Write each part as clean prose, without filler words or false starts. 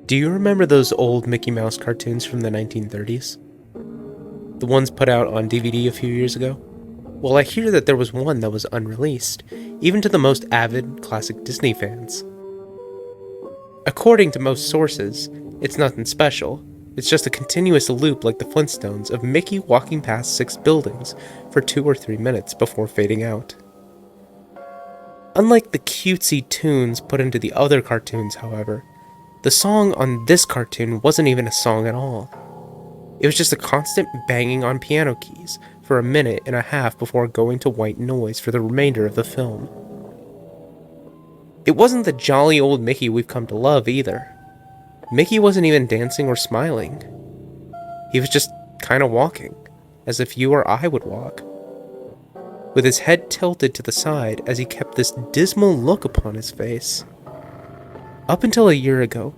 Do you remember those old Mickey Mouse cartoons from the 1930s? The ones put out on DVD a few years ago? Well, I hear that there was one that was unreleased, even to the most avid classic Disney fans. According to most sources, it's nothing special. It's just a continuous loop like the Flintstones of Mickey walking past 6 buildings for 2 or 3 minutes before fading out. Unlike the cutesy tunes put into the other cartoons, however, the song on this cartoon wasn't even a song at all. It was just a constant banging on piano keys for 1.5 minutes before going to white noise for the remainder of the film. It wasn't the jolly old Mickey we've come to love either. Mickey wasn't even dancing or smiling. He was just kind of walking, as if you or I would walk, with his head tilted to the side as he kept this dismal look upon his face. Up until a year ago,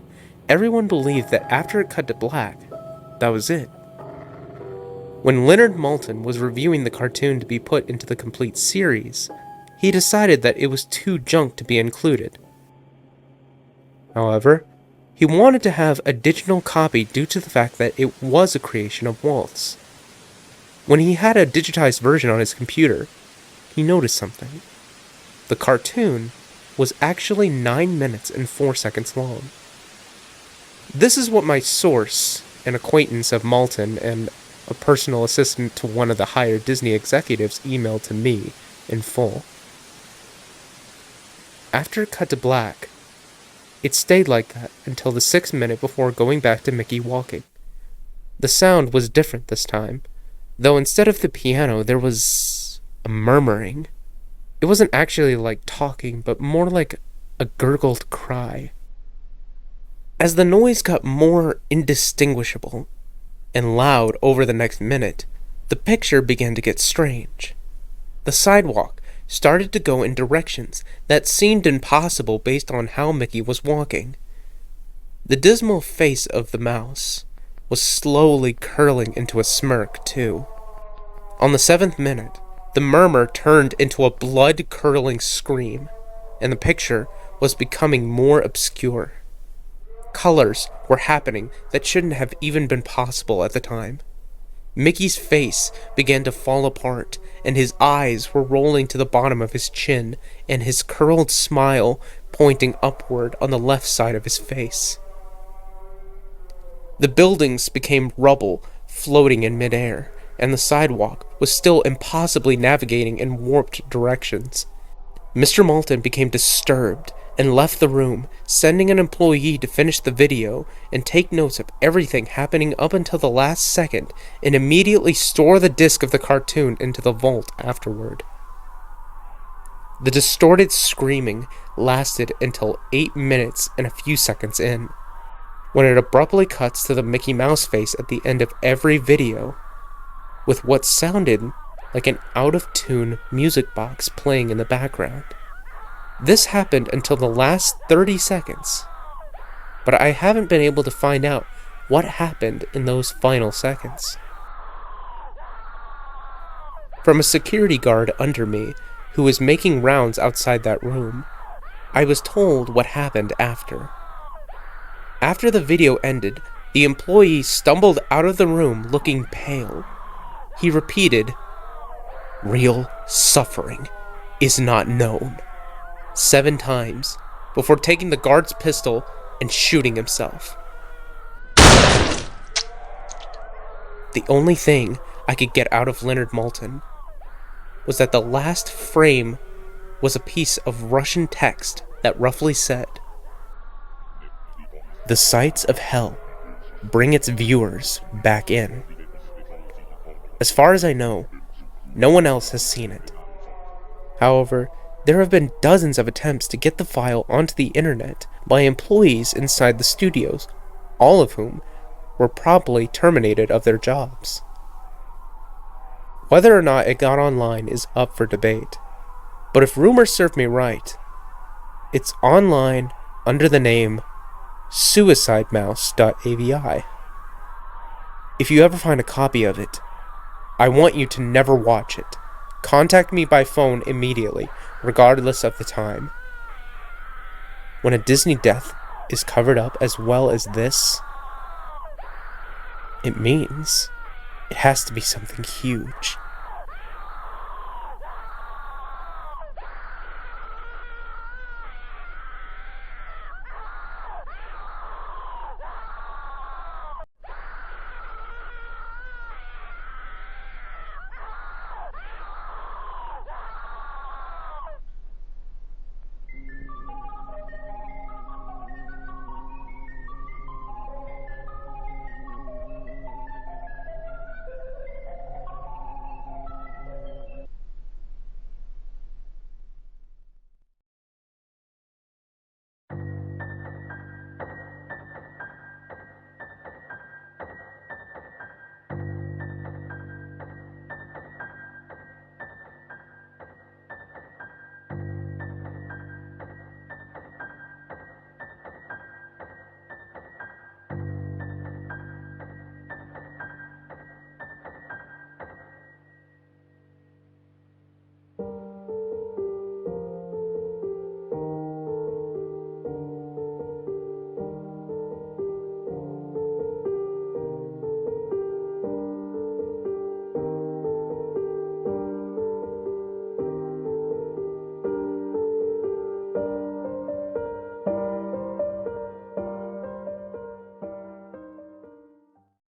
everyone believed that after it cut to black, that was it. When Leonard Maltin was reviewing the cartoon to be put into the complete series, he decided that it was too junk to be included. However, he wanted to have a digital copy due to the fact that it was a creation of Walt's. When he had a digitized version on his computer, he noticed something. The cartoon was actually 9 minutes and 4 seconds long. This is what my source, an acquaintance of Maltin and a personal assistant to one of the higher Disney executives, emailed to me in full. After it cut to black, it stayed like that until the 6th minute before going back to Mickey walking. The sound was different this time, though instead of the piano there was a murmuring. It wasn't actually like talking, but more like a gurgled cry. As the noise got more indistinguishable and loud over the next minute, the picture began to get strange. The sidewalk started to go in directions that seemed impossible based on how Mickey was walking. The dismal face of the mouse was slowly curling into a smirk, too. On the 7th minute, the murmur turned into a blood-curdling scream, and the picture was becoming more obscure. Colors were happening that shouldn't have even been possible at the time. Mickey's face began to fall apart, and his eyes were rolling to the bottom of his chin, and his curled smile pointing upward on the left side of his face. The buildings became rubble floating in midair, and the sidewalk was still impossibly navigating in warped directions. Mr. Maltin became disturbed and left the room, sending an employee to finish the video and take notes of everything happening up until the last second, and immediately store the disc of the cartoon into the vault afterward. The distorted screaming lasted until 8 minutes and a few seconds in, when it abruptly cuts to the Mickey Mouse face at the end of every video, with what sounded like an out-of-tune music box playing in the background. This happened until the last 30 seconds, but I haven't been able to find out what happened in those final seconds. From a security guard under me, who was making rounds outside that room, I was told what happened after. After the video ended, the employee stumbled out of the room looking pale. He repeated, "Real suffering is not known," 7 times, before taking the guard's pistol and shooting himself. The only thing I could get out of Leonard Maltin was that the last frame was a piece of Russian text that roughly said, "The sights of hell bring its viewers back in." As far as I know, no one else has seen it. However, there have been dozens of attempts to get the file onto the internet by employees inside the studios, all of whom were promptly terminated of their jobs. Whether or not it got online is up for debate, but if rumors serve me right, it's online under the name SuicideMouse.avi. If you ever find a copy of it, I want you to never watch it. Contact me by phone immediately, regardless of the time. When a Disney death is covered up as well as this, it means it has to be something huge.